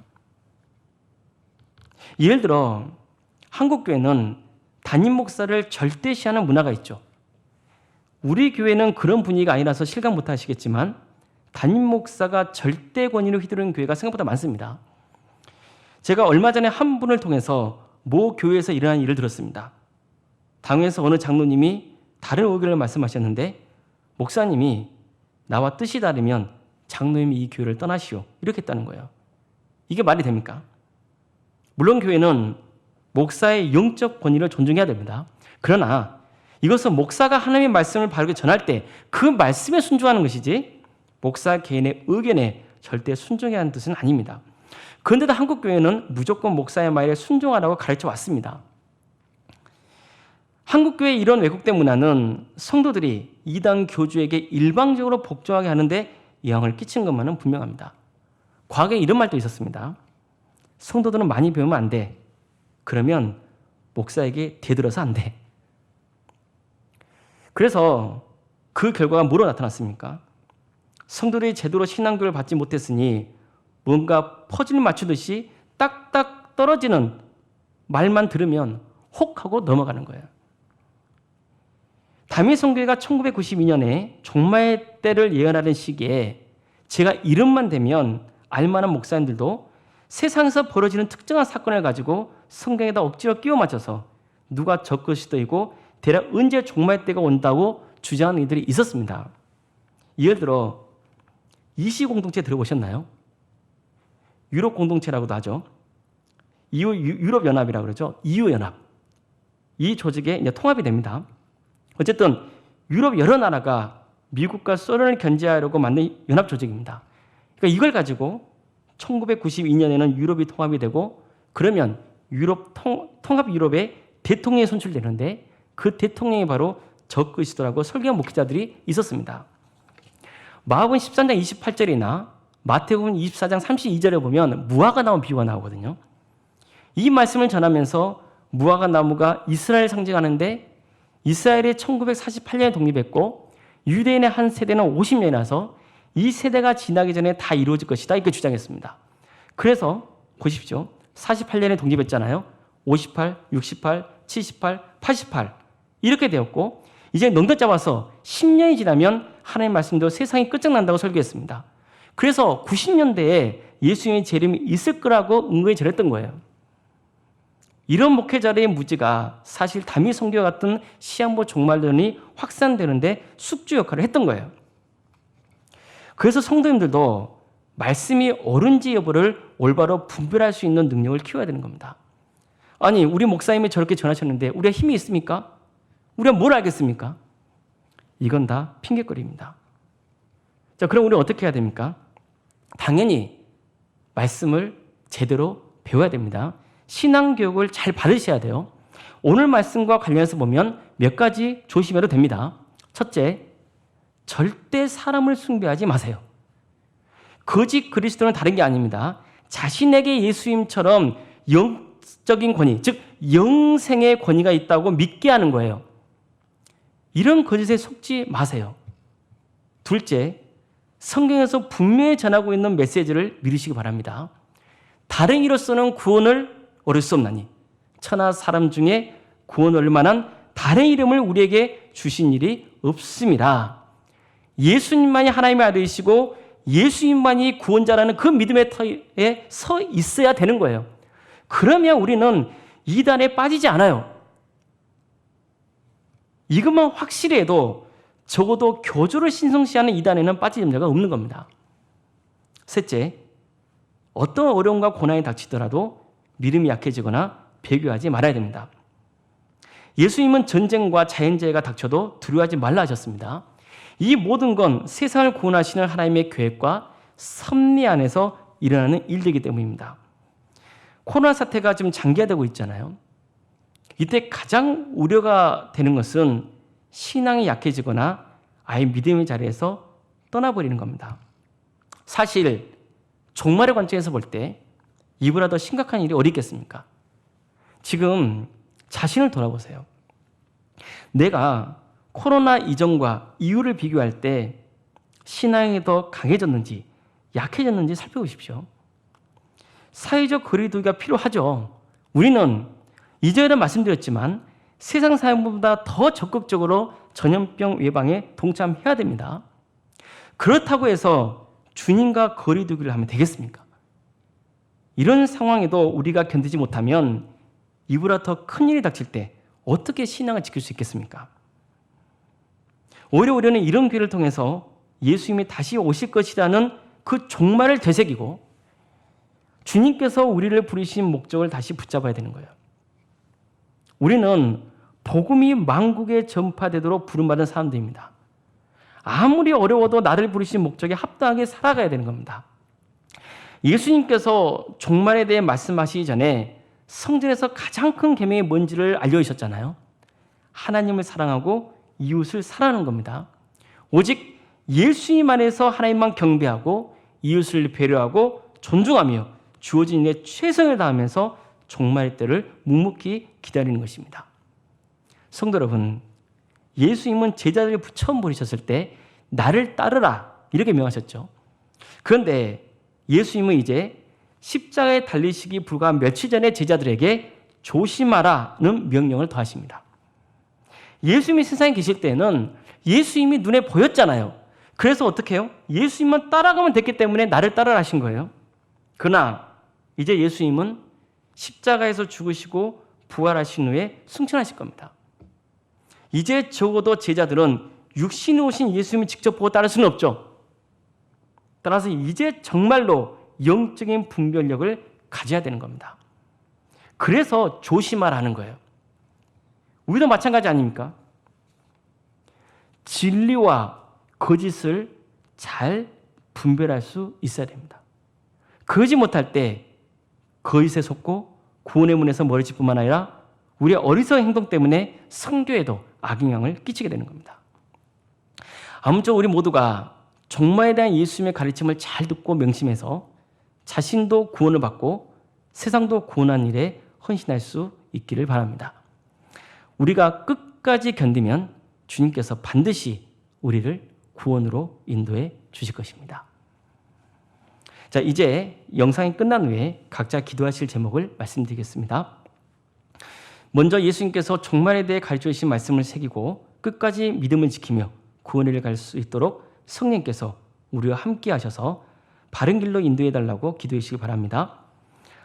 예를 들어 한국교회는 담임 목사를 절대시하는 문화가 있죠. 우리 교회는 그런 분위기가 아니라서 실감 못하시겠지만 담임 목사가 절대 권위를 휘두르는 교회가 생각보다 많습니다. 제가 얼마 전에 한 분을 통해서 모 교회에서 일어난 일을 들었습니다. 당회에서 어느 장로님이 다른 의견을 말씀하셨는데 목사님이 나와 뜻이 다르면 장로님이 이 교회를 떠나시오 이렇게 했다는 거예요. 이게 말이 됩니까? 물론 교회는 목사의 영적 권위를 존중해야 됩니다. 그러나 이것은 목사가 하나님의 말씀을 바르게 전할 때 그 말씀에 순종하는 것이지 목사 개인의 의견에 절대 순종해야 하는 뜻은 아닙니다. 그런데도 한국교회는 무조건 목사의 말에 순종하라고 가르쳐 왔습니다. 한국교회의 이런 왜곡된 문화는 성도들이 이단 교주에게 일방적으로 복종하게 하는데 영향을 끼친 것만은 분명합니다. 과거에 이런 말도 있었습니다. 성도들은 많이 배우면 안 돼. 그러면 목사에게 대들어서 안 돼. 그래서 그 결과가 뭐로 나타났습니까? 성도들이 제대로 신앙교육을 받지 못했으니 뭔가 퍼즐 맞추듯이 딱딱 떨어지는 말만 들으면 혹 하고 넘어가는 거예요. 다미 선교회가 1992년에 종말의 때를 예언하는 시기에 제가 이름만 대면 알만한 목사님들도 세상에서 벌어지는 특정한 사건을 가지고 성경에다 억지로 끼워 맞춰서 누가 적그리스도이고 대략 언제 종말의 때가 온다고 주장하는 이들이 있었습니다. 예를 들어 이시 공동체 들어보셨나요? 유럽 공동체라고도 하죠. 유럽 연합이라고 그러죠. EU 연합. 이 조직에 이제 통합이 됩니다. 어쨌든 유럽 여러 나라가 미국과 소련을 견제하려고 만든 연합 조직입니다. 그러니까 이걸 가지고 1992년에는 유럽이 통합이 되고 그러면 통합 유럽의 대통령이 선출되는데 그 대통령이 바로 적그리스도라고 설교한 목회자들이 있었습니다. 마가복음 13장 28절이나 마태복음 24장 32절에 보면 무화과 나무 비유가 나오거든요. 이 말씀을 전하면서 무화과 나무가 이스라엘 상징하는데 이스라엘이 1948년에 독립했고 유대인의 한 세대는 50년이 나서 이 세대가 지나기 전에 다 이루어질 것이다 이렇게 주장했습니다. 그래서 보십시오. 48년에 독립했잖아요. 58, 68, 78, 88 이렇게 되었고 이제 넉넉 잡아서 10년이 지나면 하나님의 말씀도 세상이 끝장난다고 설교했습니다. 그래서 90년대에 예수님의 재림이 있을 거라고 은근히 전했던 거예요. 이런 목회자들의 무지가 사실 다미 선교와 같은 시한부 종말론이 확산되는데 숙주 역할을 했던 거예요. 그래서 성도님들도 말씀이 옳은지 여부를 올바로 분별할 수 있는 능력을 키워야 되는 겁니다. 아니, 우리 목사님이 저렇게 전하셨는데 우리가 힘이 있습니까? 우리가 뭘 알겠습니까? 이건 다 핑계거리입니다. 자, 그럼 우리는 어떻게 해야 됩니까? 당연히 말씀을 제대로 배워야 됩니다. 신앙교육을 잘 받으셔야 돼요. 오늘 말씀과 관련해서 보면 몇 가지 조심해도 됩니다. 첫째, 절대 사람을 숭배하지 마세요. 거짓 그리스도는 다른 게 아닙니다. 자신에게 예수님처럼 영적인 권위, 즉 영생의 권위가 있다고 믿게 하는 거예요. 이런 거짓에 속지 마세요. 둘째, 성경에서 분명히 전하고 있는 메시지를 믿으시기 바랍니다. 다른 이로서는 구원을 얻을 수 없나니 천하 사람 중에 구원 얻을 만한 다른 이름을 우리에게 주신 일이 없습니다. 예수님만이 하나님의 아들이시고 예수님만이 구원자라는 그 믿음의 터에 서 있어야 되는 거예요. 그러면 우리는 이단에 빠지지 않아요. 이것만 확실히 해도 적어도 교주를 신성시하는 이단에는 빠질 염려가 없는 겁니다. 셋째, 어떤 어려움과 고난이 닥치더라도 믿음이 약해지거나 배교하지 말아야 됩니다. 예수님은 전쟁과 자연재해가 닥쳐도 두려워하지 말라 하셨습니다. 이 모든 건 세상을 구원하시는 하나님의 계획과 섭리 안에서 일어나는 일들이기 때문입니다. 코로나 사태가 지금 장기화되고 있잖아요. 이때 가장 우려가 되는 것은 신앙이 약해지거나 아예 믿음의 자리에서 떠나버리는 겁니다. 사실 종말의 관점에서 볼 때 이보다 더 심각한 일이 어디 있겠습니까? 지금 자신을 돌아보세요. 내가 코로나 이전과 이후를 비교할 때 신앙이 더 강해졌는지 약해졌는지 살펴보십시오. 사회적 거리두기가 필요하죠. 우리는 이전에도 말씀드렸지만 세상 사람보다 더 적극적으로 전염병 예방에 동참해야 됩니다. 그렇다고 해서 주님과 거리두기를 하면 되겠습니까? 이런 상황에도 우리가 견디지 못하면 이보다 더 큰 일이 닥칠 때 어떻게 신앙을 지킬 수 있겠습니까? 오히려 우리는 이런 기회를 통해서 예수님이 다시 오실 것이라는 그 종말을 되새기고 주님께서 우리를 부르신 목적을 다시 붙잡아야 되는 거예요. 우리는 복음이 만국에 전파되도록 부름받은 사람들입니다. 아무리 어려워도 나를 부르신 목적에 합당하게 살아가야 되는 겁니다. 예수님께서 종말에 대해 말씀하시기 전에 성전에서 가장 큰 계명이 뭔지를 알려주셨잖아요. 하나님을 사랑하고 이웃을 사랑하는 겁니다. 오직 예수님 안에서 하나님만 경배하고 이웃을 배려하고 존중하며 주어진 일에 최선을 다하면서 종말의 때를 묵묵히 기다리는 것입니다. 성도 여러분, 예수님은 제자들을 처음 부르셨을 때 나를 따르라 이렇게 명하셨죠. 그런데 예수님은 이제 십자가에 달리시기 불과 며칠 전에 제자들에게 조심하라는 명령을 더하십니다. 예수님이 세상에 계실 때는 예수님이 눈에 보였잖아요. 그래서 어떻게 해요? 예수님만 따라가면 됐기 때문에 나를 따르라 하신 거예요. 그러나 이제 예수님은 십자가에서 죽으시고 부활하신 후에 승천하실 겁니다. 이제 적어도 제자들은 육신이 오신 예수님을 직접 보고 따를 수는 없죠. 따라서 이제 정말로 영적인 분별력을 가져야 되는 겁니다. 그래서 조심하라는 거예요. 우리도 마찬가지 아닙니까? 진리와 거짓을 잘 분별할 수 있어야 됩니다. 그러지 못할 때 거짓에 속고 구원의 문에서 멀어질 뿐만 아니라 우리의 어리석은 행동 때문에 성교에도 악영향을 끼치게 되는 겁니다. 아무쪼록 우리 모두가 종말에 대한 예수님의 가르침을 잘 듣고 명심해서 자신도 구원을 받고 세상도 구원하는 일에 헌신할 수 있기를 바랍니다. 우리가 끝까지 견디면 주님께서 반드시 우리를 구원으로 인도해 주실 것입니다. 자, 이제 영상이 끝난 후에 각자 기도하실 제목을 말씀드리겠습니다. 먼저 예수님께서 종말에 대해 가르쳐 주신 말씀을 새기고 끝까지 믿음을 지키며 구원의 길을 갈 수 있도록 성령께서 우리와 함께 하셔서 바른 길로 인도해 달라고 기도해 주시기 바랍니다.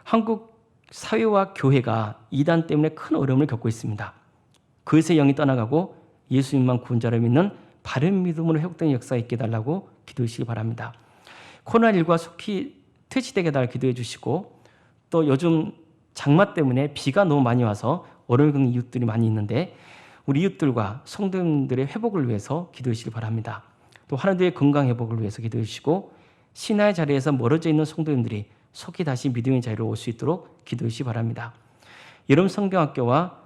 한국 사회와 교회가 이단 때문에 큰 어려움을 겪고 있습니다. 그것의 영이 떠나가고 예수님만 구원자를 믿는 바른 믿음으로 회복되는 역사가 있게 해달라고 기도해 주시기 바랍니다. 코로나19가 속히 퇴치되게 해달라고 기도해 주시고, 또 요즘 장마 때문에 비가 너무 많이 와서 어려움을 겪는 이웃들이 많이 있는데 우리 이웃들과 성도님들의 회복을 위해서 기도해 주시기 바랍니다. 또 하나님의 건강 회복을 위해서 기도해 주시고, 신앙의 자리에서 멀어져 있는 성도님들이 속히 다시 믿음의 자리로 올 수 있도록 기도해 주시기 바랍니다. 여름 성경학교와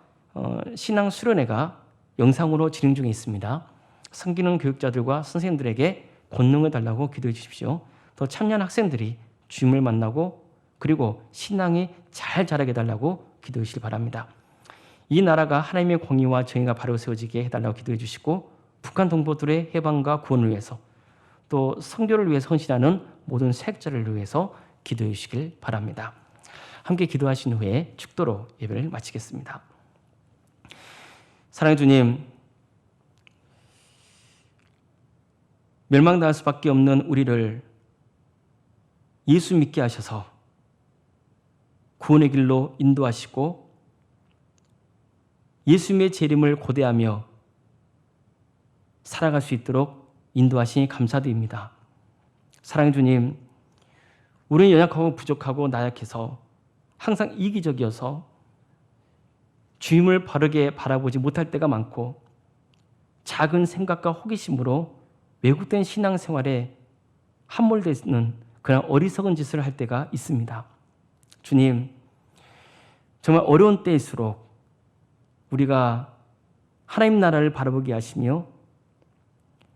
신앙 수련회가 영상으로 진행 중에 있습니다. 섬기는 교육자들과 선생님들에게 권능을 달라고 기도해 주십시오. 또 참여한 학생들이 주님을 만나고 그리고 신앙이 잘 자라게 해달라고 기도해 주시기 바랍니다. 이 나라가 하나님의 공의와 정의가 바로 세워지게 해달라고 기도해 주시고, 북한 동포들의 해방과 구원을 위해서 또 선교를 위해서 헌신하는 모든 사역자를 위해서 기도해 주시길 바랍니다. 함께 기도하신 후에 축도로 예배를 마치겠습니다. 사랑의 주님, 멸망당할 수밖에 없는 우리를 예수 믿게 하셔서 구원의 길로 인도하시고 예수님의 재림을 고대하며 살아갈 수 있도록 인도하시니 감사드립니다. 사랑의 주님, 우리는 연약하고 부족하고 나약해서 항상 이기적이어서 주님을 바르게 바라보지 못할 때가 많고 작은 생각과 호기심으로 왜곡된 신앙생활에 함몰되는 그런 어리석은 짓을 할 때가 있습니다. 주님, 정말 어려운 때일수록 우리가 하나님 나라를 바라보게 하시며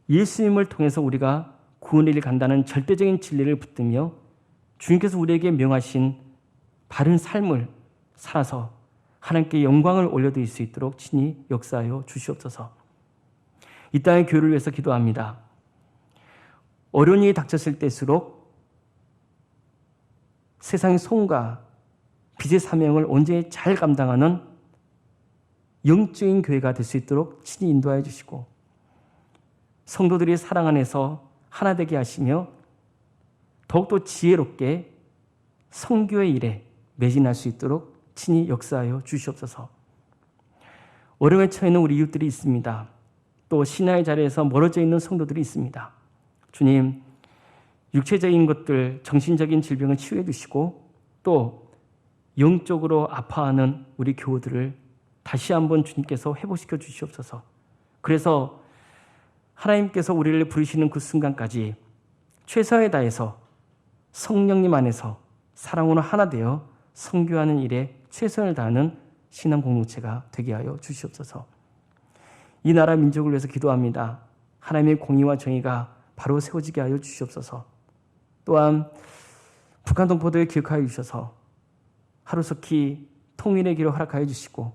예수님을 통해서 우리가 구원의 길을 간다는 절대적인 진리를 붙들며 주님께서 우리에게 명하신 바른 삶을 살아서 하나님께 영광을 올려드릴 수 있도록 친히 역사하여 주시옵소서. 이 땅의 교회를 위해서 기도합니다. 어려운 일이 닥쳤을 때일수록 세상의 소음과 빛의 사명을 온전히 잘 감당하는 영적인 교회가 될 수 있도록 친히 인도하여 주시고, 성도들이 사랑 안에서 하나 되게 하시며 더욱더 지혜롭게 선교의 일에 매진할 수 있도록 친히 역사하여 주시옵소서. 어려움에 처해 있는 우리 이웃들이 있습니다. 또 신앙의 자리에서 멀어져 있는 성도들이 있습니다. 주님, 육체적인 것들, 정신적인 질병을 치유해 주시고 또 영적으로 아파하는 우리 교우들을 다시 한번 주님께서 회복시켜 주시옵소서. 그래서 하나님께서 우리를 부르시는 그 순간까지 최선을 다해서 성령님 안에서 사랑으로 하나 되어 선교하는 일에 최선을 다하는 신앙 공동체가 되게 하여 주시옵소서. 이 나라 민족을 위해서 기도합니다. 하나님의 공의와 정의가 바로 세워지게 하여 주시옵소서. 또한 북한 동포들을 기억하여 주셔서 하루속히 통일의 길을 허락하여 주시고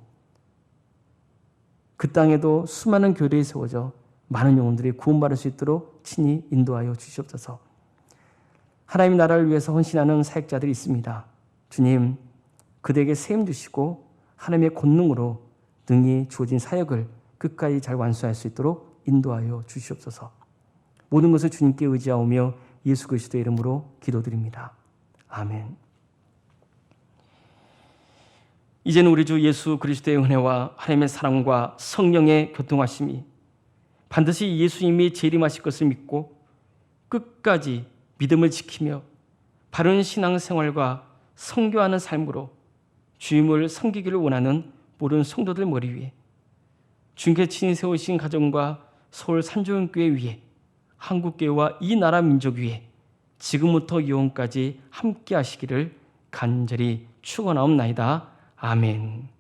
그 땅에도 수많은 교회들이 세워져 많은 영혼들이 구원받을 수 있도록 친히 인도하여 주시옵소서. 하나님의 나라를 위해서 헌신하는 사역자들이 있습니다. 주님, 그들에게 세임 주시고 하나님의 권능으로 능히 주어진 사역을 끝까지 잘 완수할 수 있도록 인도하여 주시옵소서. 모든 것을 주님께 의지하오며 예수 그리스도의 이름으로 기도드립니다. 아멘. 이제는 우리 주 예수 그리스도의 은혜와 하나님의 사랑과 성령의 교통하심이 반드시 예수님이 재림하실 것을 믿고 끝까지 믿음을 지키며 바른 신앙생활과 선교하는 삶으로 주님을 섬기기를 원하는 모든 성도들 머리 위에, 주님께서 친히 세우신 가정과 서울 산조연교회 위에, 한국교회와 이 나라 민족 위에 지금부터 영원까지 함께 하시기를 간절히 축원하옵나이다. 아멘.